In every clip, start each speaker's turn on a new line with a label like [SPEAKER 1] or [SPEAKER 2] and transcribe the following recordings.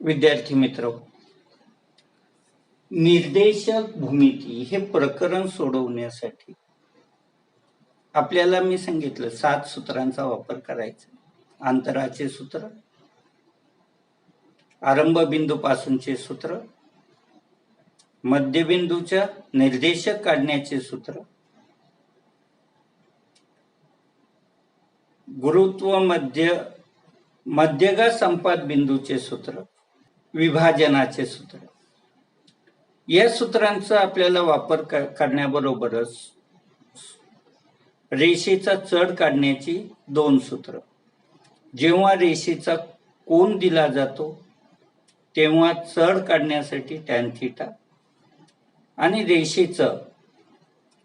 [SPEAKER 1] विद्यार्थी मित्र, निर्देशक भूमिती हे प्रकरण सोडवण्यासाठी आपल्याला मी सांगितलं 7 सूत्रांचा वापर करायचा. अंतराचे सूत्र, आरंभ बिंदू पासूनचे सूत्र, मध्यबिंदूच्या निर्देशक काढण्याचे सूत्र, गुरुत्व मध्यगा संपात बिंदूचे सूत्र, विभाजनाचे सूत्र. या सूत्रांचा आपल्याला वापर करण्याबरोबरच रेषेचा चढ काढण्याची 2 सूत्र. जेव्हा रेषेचा कोन दिला जातो तेव्हा चढ काढण्यासाठी टॅन थिटा आणि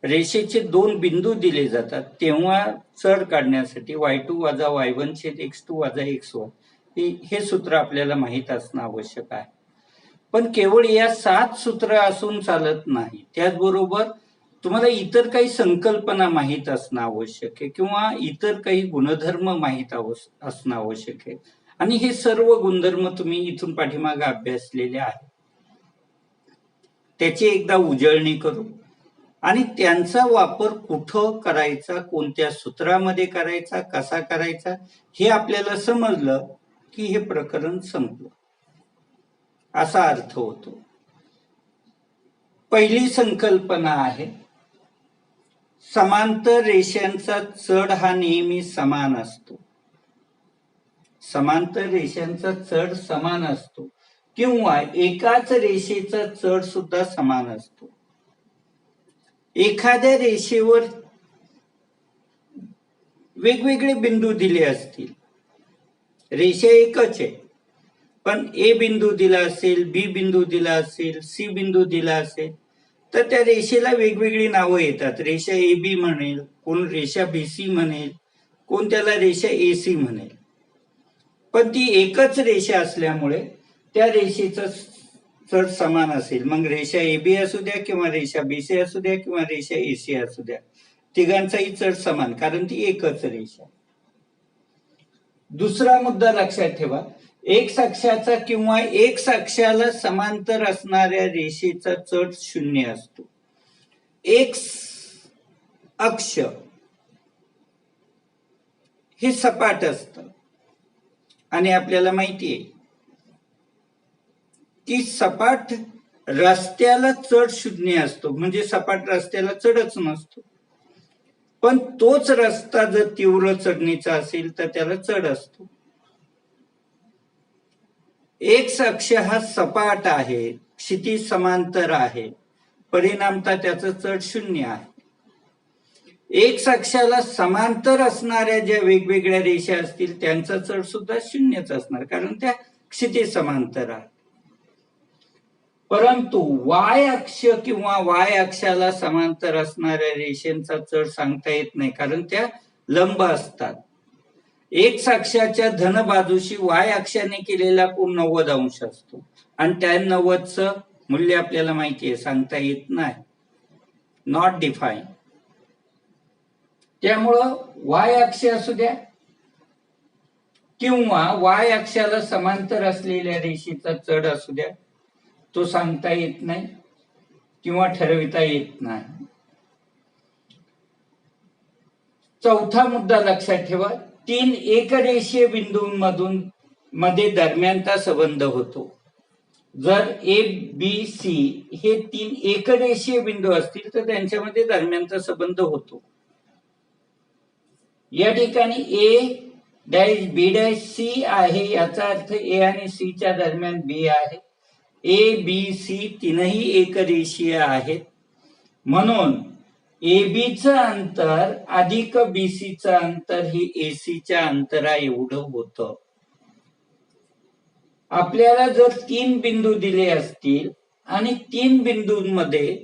[SPEAKER 1] रेषेचे 2 बिंदू दिले जातात तेव्हा चढ काढण्यासाठी y2 वजा y1 छेद x2 वजा xy हे सूत्र आपल्याला माहीत असणं आवश्यक आहे. पण केवळ या 7 सूत्र असून चालत नाही, त्याचबरोबर तुम्हाला इतर काही संकल्पना माहीत असणं आवश्यक आहे किंवा इतर काही गुणधर्म माहीत असणं आवश्यक आहे. आणि हे सर्व गुणधर्म तुम्ही इथून पाठीमागे अभ्यासलेले आहेत. त्याची एकदा उजळणी करू आणि त्यांचा वापर कुठं करायचा, कोणत्या सूत्रामध्ये करायचा, कसा करायचा हे आपल्याला समजलं की हे प्रकरण संपलं असा अर्थ होतो. पहिली संकल्पना आहे, समांतर रेषांचा चढ हा नेहमी समान असतो. समांतर रेषांचा चढ समान असतो किंवा एकाच रेषेचा चढ सुद्धा समान असतो. एखाद्या रेषेवर वेगवेगळे बिंदू दिले असतील, रेषा एकच आहे पण ए बिंदू दिला असेल, बी बिंदू दिला असेल, सी बिंदू दिला असेल, तर त्या रेषेला वेगवेगळी नावं येतात. रेषा ए बी म्हणेल, कोण रेषा बीसी म्हणेल, कोण त्याला रेषा एसी म्हणेल. पण ती एकच रेषा असल्यामुळे त्या रेषेचं चढ समान असेल. मग रेषा ए बी असू द्या किंवा रेषा बीसी असू द्या किंवा रेषा एसी असू द्या, तिघांचाही चढ समान, कारण ती एकच रेषा. दुसरा मुद्दा लक्षात ठेवा, एक्स अक्षाचा किंवा एक्स अक्षाला समांतर असणाऱ्या रेषेचा चढ 0 असतो. एक्स अक्ष हे सपाट असतं आणि आपल्याला माहिती आहे की सपाट रस्त्याला चढ 0 असतो, म्हणजे सपाट रस्त्याला चढच नसतो. पण तोच रस्ता जर तीव्र चढणीचा असेल तर त्याला चढ असतो. एक्स अक्ष हा सपाट आहे, क्षितिज समांतर आहे, परिणामतः त्याचं चढ 0 आहे. एक्स अक्षाला समांतर असणाऱ्या ज्या वेगवेगळ्या रेषा असतील त्यांचा चढ सुद्धा 0च असणार, कारण त्या क्षितिज समांतर आहे. परंतु वाय अक्ष किंवा वाय अक्षाला समांतर असणाऱ्या रेषांचा चढ सांगता येत नाही, कारण त्या लंब असतात. एक्स अक्षाच्या धन बाजूशी वाय अक्षाने केलेला कोन 90 अंश असतो आणि tan 90चं मूल्य आपल्याला माहिती आहे, सांगता येत नाही, नॉट डिफाईन. त्यामुळं वाय अक्ष असू द्या किंवा वाय अक्षाला समांतर असलेल्या रेषेचा चढ असू द्या, तो सांगता येत नाही किंवा ठरविता येत नाही. चौथा मुद्दा लक्षात ठेवा, 3 एकरेषीय बिंदूंमधून मध्ये दरम्यानचा संबंध होतो. जर ए बी सी हे 3 एकरेषीय बिंदू असतील तर त्यांच्यामध्ये दरम्यानचा संबंध होतो. या ठिकाणी A dash B dash C आहे, याचा अर्थ ए आणि सी च्या दरम्यान बी आहे. ए बी सी तीनही एकरेषीय आहेत, म्हणून एबीचं अंतर अधिक बीसीचं अंतर हे एसीच्या अंतरा एवढं होतं. आपल्याला जर 3 बिंदू दिले असतील आणि 3 बिंदूंमध्ये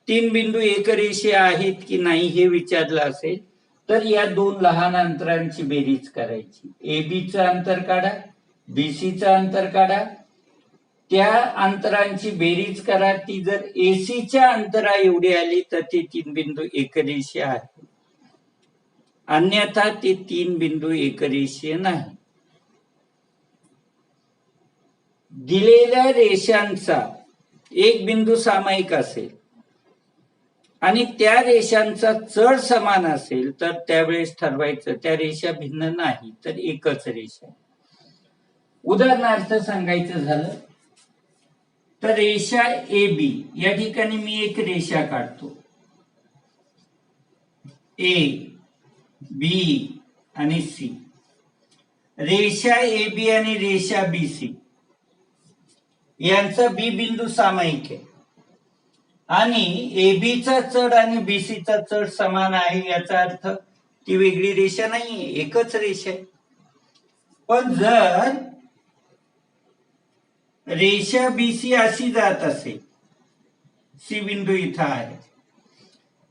[SPEAKER 1] 3 बिंदू एकरेषीय आहेत की नाही हे विचारलं असेल तर या 2 लहान अंतरांची बेरीज करायची. एबीचं अंतर काढा, बीसीचं अंतर काढा, त्या अंतरांची बेरीज करा. ती जर एसीच्या अंतरा एवढी आली तर ते 3 बिंदू एकरेषीय आहेत, अन्यथा ते 3 बिंदू एकरेषीय नाही. दिलेल्या रेषांचा एक बिंदू सामायिक असेल आणि त्या रेषांचा चढ समान असेल तर त्यावेळेस ठरवायचं त्या रेषा भिन्न नाही तर एकच रेषा. उदाहरणार्थ सांगायचं झालं तर रेषा ए बी, या ठिकाणी मी एक रेषा काढतो. ए बी आणि सी. रेषा ए बी आणि रेषा बी सी यांचा बी बिंदू सामायिक आहे आणि ए बी चा चढ आणि बी सी चा चढ समान आहे, याचा अर्थ ती वेगळी रेषा नाहीये, एकच रेषा आहे. पण जर रेषा बी सी अशी जात असेल, सी बिंदू इथं आहे,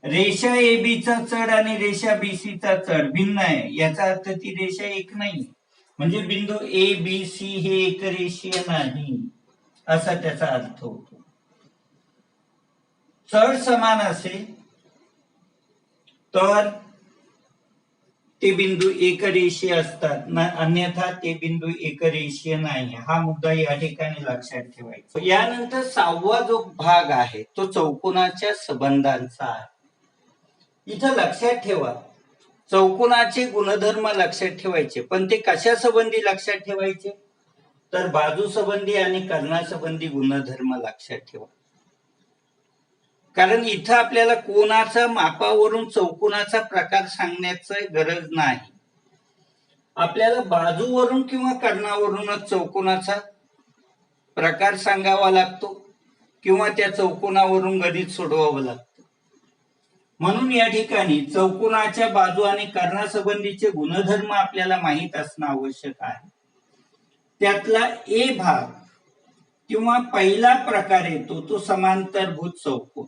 [SPEAKER 1] रेषा ए बी चा चढ आणि रेषा बी सी चा चढ भिन्न आहे, याचा अर्थ ती रेषा एक नाही, म्हणजे बिंदू ए बी सी हे एक रेषीय नाही असा त्याचा अर्थ होतो. चढ समान असेल तर ते बिंदू एकरेषीय असतात, अन्यथा ते बिंदू एकरेषीय नाही. हा मुद्दा या ठिकाणी लक्षात ठेवायचा. यानंतर 6वा जो भाग आहे तो चौकोनाच्या संबंधांचा आहे. इथं लक्षात ठेवा, चौकोनाचे गुणधर्म लक्षात ठेवायचे, पण ते कशा संबंधी लक्षात ठेवायचे तर बाजू संबंधी आणि कर्णासंबंधी गुणधर्म लक्षात ठेवा. कारण इथं आपल्याला कोणाचा मापावरून चौकोनाचा प्रकार सांगण्याची गरज नाही. आपल्याला बाजूवरून किंवा कर्णावरूनच चौकोनाचा प्रकार सांगावा लागतो किंवा त्या चौकोनावरून गणित सोडवावं लागतं. म्हणून या ठिकाणी चौकोनाच्या बाजू आणि कर्णासंबंधीचे गुणधर्म आपल्याला माहीत असणं आवश्यक आहे. त्यातला ए भाग किंवा पहिला प्रकार येतो तो समांतरभुज चौकोन.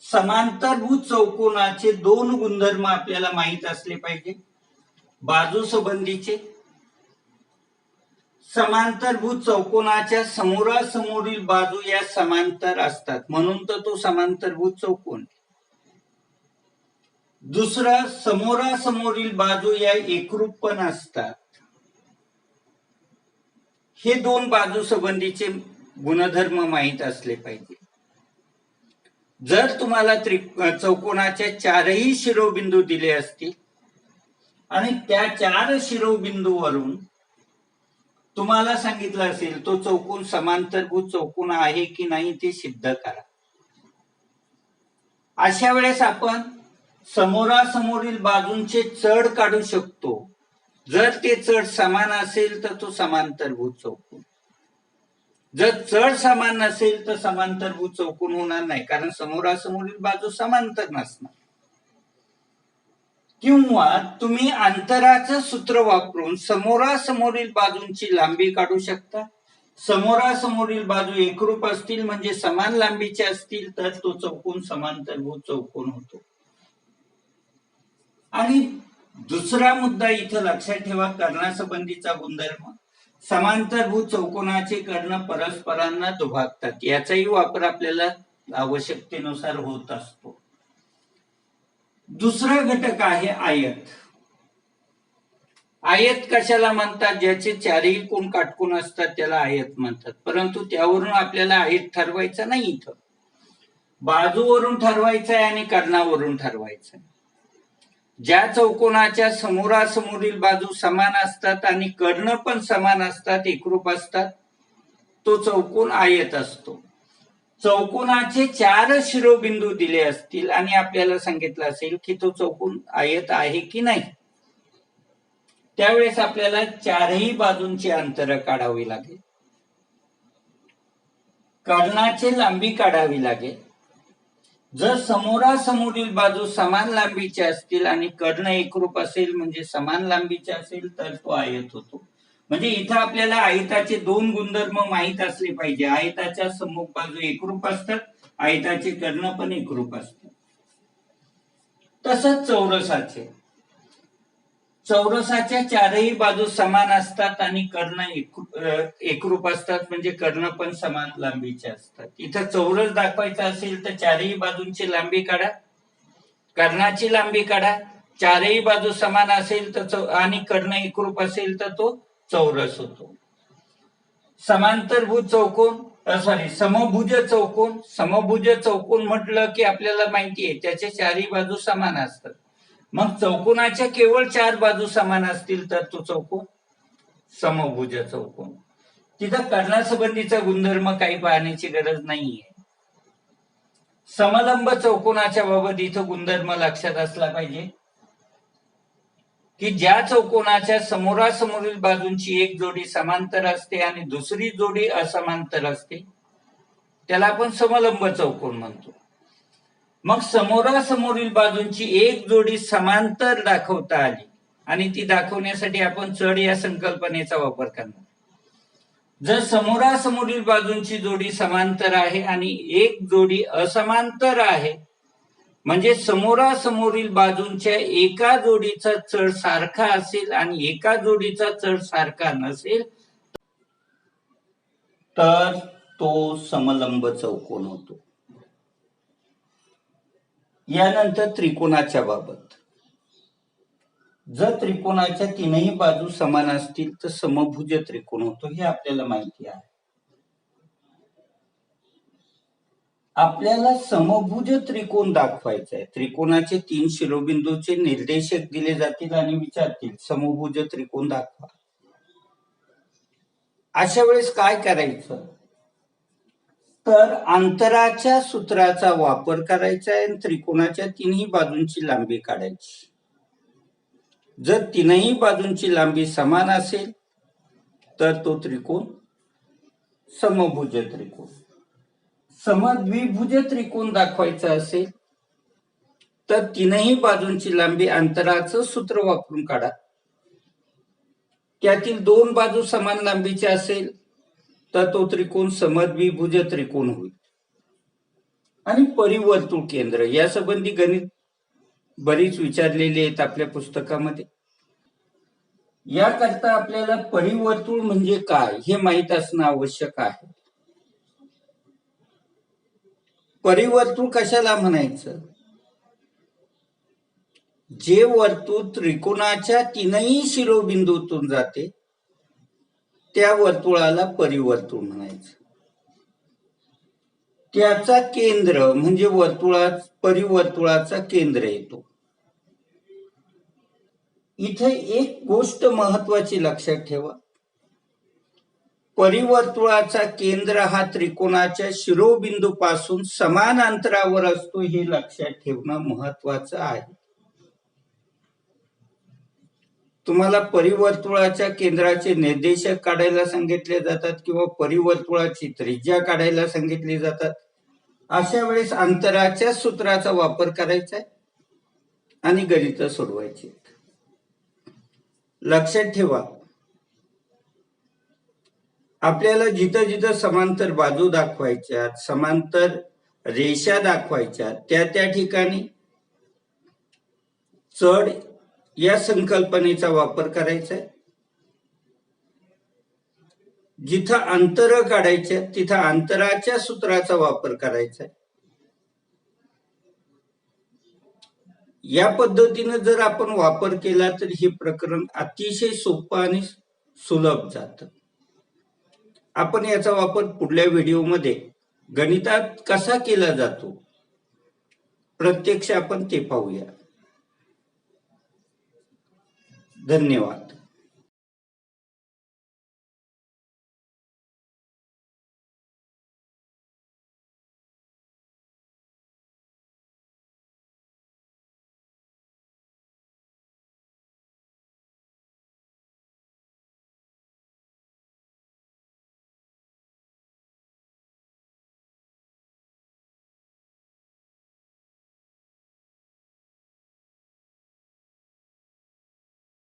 [SPEAKER 1] समांतरभुज चौकोनाचे दोन गुणधर्म आपल्याला माहित असले पाहिजे. बाजू संबंधीचे, समांतरभुज चौकोनाच्या समोरासमोरील बाजू या समांतर असतात म्हणून तर तो समांतरभुज चौकोन. दुसरं, समोरासमोरील बाजू या एकरूप पण असतात. हे दोन बाजू संबंधीचे गुणधर्म माहित असले पाहिजे. जर तुम्हाला चौकोनाच्या चारही शिरोबिंदू दिले असतील आणि त्या चार शिरोबिंदूवरून तुम्हाला सांगितलं असेल तो चौकोन समांतरभुज चौकोन आहे की नाही ते सिद्ध करा. अशा वेळेस आपण समोरासमोरील बाजूंचे चढ काढू शकतो. जर ते चढ समान असेल तर तो समांतरभुज चौकोन, जर चढ समान नसेल तर समांतरभुज चौकोन होणार नाही, कारण समोरासमोरील बाजू समांतर नसणार. किंवा तुम्ही अंतराचं सूत्र वापरून समोरासमोरील बाजूंची लांबी काढू शकता. समोरासमोरील बाजू एकरूप असतील म्हणजे समान लांबीचे असतील तर तो चौकोन समांतरभुज चौकोन होतो. आणि दुसरा मुद्दा इथं लक्षात ठेवा, कर्णासंबंधीचा गुणधर्म. समांतरभुज चौकोनाचे कर्ण परस्परांना दुभागतात, याचाही वापर आपल्याला आवश्यकतेनुसार होत असतो. दुसरा घटक आहे आयत. आयत कशाला म्हणतात? ज्याचे चारही कोण काटकोन असतात त्याला आयत म्हणतात. परंतु त्यावरून आपल्याला आयत ठरवायचा नाही, इथं बाजूवरून ठरवायचा आहे आणि कर्णावरून ठरवायचं. ज्या चौकोनाच्या समोरासमोरील बाजू समान असतात आणि कर्ण पण समान असतात, एकरूप असतात, तो चौकोन आयत असतो. चौकोनाचे चार शिरोबिंदू दिले असतील आणि आपल्याला सांगितलं असेल की तो चौकोन आयत आहे की नाही, त्यावेळेस आपल्याला चारही बाजूंची अंतर काढावी लागेल, कर्णाची लांबी काढावी लागेल. जर समोरासमोरील बाजू समान लांबीचे असतील आणि कर्ण एकरूप असेल म्हणजे समान लांबीचे असेल तर तो आयत होतो. म्हणजे इथं आपल्याला आयताचे दोन गुणधर्म माहित असले पाहिजे. आयताच्या सम्मुख बाजू एकरूप असतात, आयताचे कर्ण पण एकरूप असतात. तसंच चौरसाच्या चारही बाजू समान असतात आणि कर्ण एकरूप असतात म्हणजे कर्ण पण समान लांबीचे असतात. इथं चौरस दाखवायचा असेल तर चारही बाजूंची लांबी काढा, कर्णाची लांबी काढा, चारही बाजू समान असेल तर आणि कर्ण एकरूप असेल तर तो चौरस होतो. समांतरभुज चौकोन समभुज चौकोन. समभुज चौकोन म्हटलं की आपल्याला माहिती आहे त्याच्या चारही बाजू समान असतात. मग चौकोनाच्या केवळ 4 बाजू समान असतील तर तो चौकोन समभुज चौकोन. तिथं कर्णासंबंधीचा गुणधर्म काही पाहण्याची गरज नाहीये. समलंब चौकोनाच्या बाबत इथं गुणधर्म लक्षात असला पाहिजे की ज्या चौकोनाच्या समोरासमोरील बाजूंची एक जोडी समांतर असते आणि दुसरी जोडी असमांतर असते त्याला आपण समलंब चौकोन म्हणतो. मग समोरासमोरील बाजूंची एक जोडी समांतर दाखवता आली आणि ती दाखवण्यासाठी आपण चढ या संकल्पनेचा वापर करणार. जर समोरासमोरील बाजूंची जोडी समांतर आहे आणि एक जोडी असमांतर आहे म्हणजे समोरासमोरील बाजूंच्या एका जोडीचा चढ सारखा असेल आणि एका जोडीचा चढ सारखा नसेल तर तो समलंब चौकोन होतो. यानंतर त्रिकोणाच्या बाबत. जर त्रिकोणाच्या तीनही बाजू समान असतील तर समभुज त्रिकोण होतो हे आपल्याला माहिती आहे. आपल्याला समभुज त्रिकोण दाखवायचा आहे. त्रिकोणाचे 3 शिरोबिंदूचे निर्देशक दिले जातील आणि विचारतील समभुज त्रिकोण दाखवा. अशा वेळेस काय करायचं तर अंतराच्या सूत्राचा वापर करायचा आहे आणि त्रिकोणाच्या तीनही बाजूंची लांबी काढायची. जर तीनही बाजूंची लांबी समान असेल तर तो त्रिकोण समभुज त्रिकोण. समद्विभुज त्रिकोण दाखवायचा असेल तर तीनही बाजूंची लांबी अंतराचं सूत्र वापरून काढा. त्यातील 2 बाजू समान लांबीच्या असेल तर तो त्रिकोण समद्विभुज त्रिकोण होईल. आणि परिवर्तुळ केंद्र यासंबंधी गणित बरीच विचारलेली आहेत आपल्या पुस्तकामध्ये. याकरता आपल्याला परिवर्तुळ म्हणजे काय हे माहित असणं आवश्यक आहे. परिवर्तुळ कशाला म्हणायचं? जे वर्तुळ त्रिकोणाच्या तीनही शिरोबिंदूतून जाते त्या वर्तुळाला परिवर्तुळ म्हणायचं. त्याचा केंद्र म्हणजे परिवर्तुळाचा केंद्र येतो. इथे एक गोष्ट महत्वाची लक्षात ठेवा. परिवर्तुळाचा केंद्र हा त्रिकोणाच्या शिरोबिंदूपासून समान अंतरावर असतो हे लक्षात ठेवणं महत्वाचं आहे. तुम्हाला परिवर्तुळाच्या केंद्राचे निर्देशक काढायला सांगितले जातात किंवा परिवर्तुळाची त्रिज्या काढायला सांगितली जातात. अशा वेळेस अंतराच्या सूत्राचा वापर करायचा आणि गणित सोडवायची. लक्षात ठेवा आपल्याला जिथं जिथं समांतर बाजू दाखवायच्या समांतर रेषा दाखवायच्या त्या ठिकाणी चढ या संकल्पनेचा वापर करायचा आहे. जिथं अंतर काढायचे तिथं अंतराच्या सूत्राचा वापर करायचा आहे. या पद्धतीने जर आपण वापर केला तर हे प्रकरण अतिशय सोपं आणि सुलभ जातं. आपण याचा वापर पुढल्या व्हिडिओमध्ये गणितात कसा केला जातो प्रत्यक्ष आपण ते पाहूया. धन्यवाद.